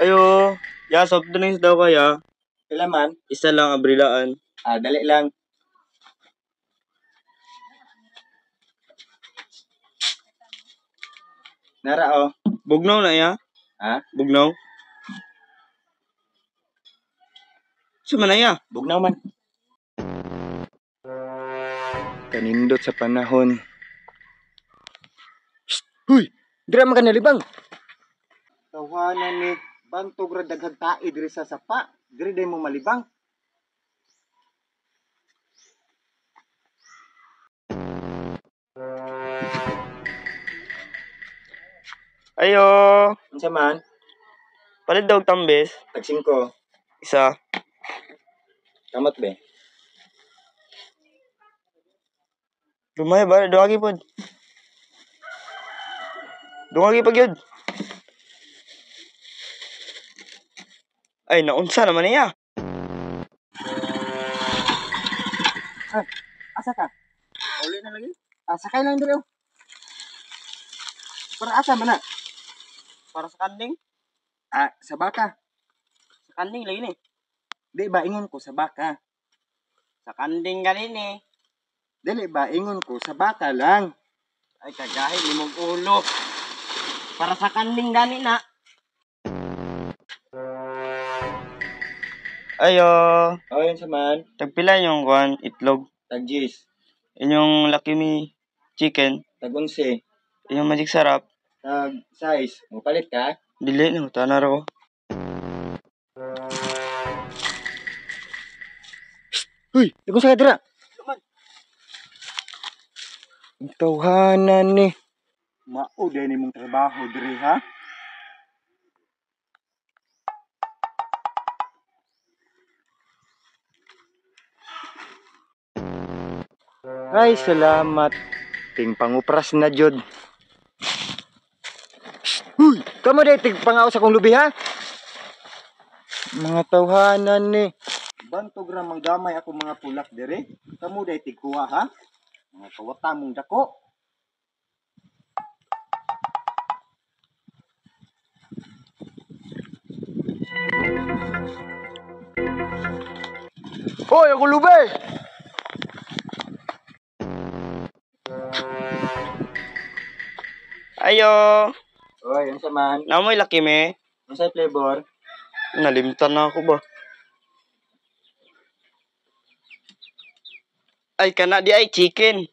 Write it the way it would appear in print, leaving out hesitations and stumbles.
Ayo, ya soft drinks daw kaya. Pila man? Isa lang abrilaan. Dali lang. Nara oh. Bugnaw na ya? Ha? Bugnaw? Suma na ya? Bugnaw man. Kanindot sa panahon. Shh! Huy! Dira man ka nalibang. Tawanan ni bantog ra daghang tae diri sa sapa. Diri day mo malibang. Ayo, Unsa man? palit daw tambes. Tag 5. Isa. Kamot be. Lumay ba? Duwagi po. Duwagi pa gyud. Ay, naunsa naman niya. Asa ka? Uli na lagi. Sakay lang diri oh. Para asa man na? Para sa kanding. Sa baka. Sa kanding lagi ni. Di ba ingon ko sa baka? Sa kanding ganin eh. Dili ba ingon ko sa baka lang? Ay, kagahit ni mong ulo. Para sa kanding gani na. Ayo, Oh, yun sa man. tagpila yung kuan itlog. Tag 10. Inyong Lucky Me chicken. Tag 11. Inyong Magic Sarap. Tag 6. Mupalit ka? Dili na, tanar ako. Uy, dagong sa dira. Ang tawhanan ni. Mao day ni mong trabaho diri ha? Ay, salamat. Ting pangupras na jud. Uy, kamo day tig pangaos akong lubi ha? Mga tawhanan ni. Bantog ra manggamay ako mga pulak diri. Kamo day tig kuha ha? Mga kawata mong dako. Hoy, ako lubi! Ayo, Oy, yun sa man. namoy Lucky Me. Ano sa flavor? Nalimtan na ako ba? Ay, kana di ay chicken.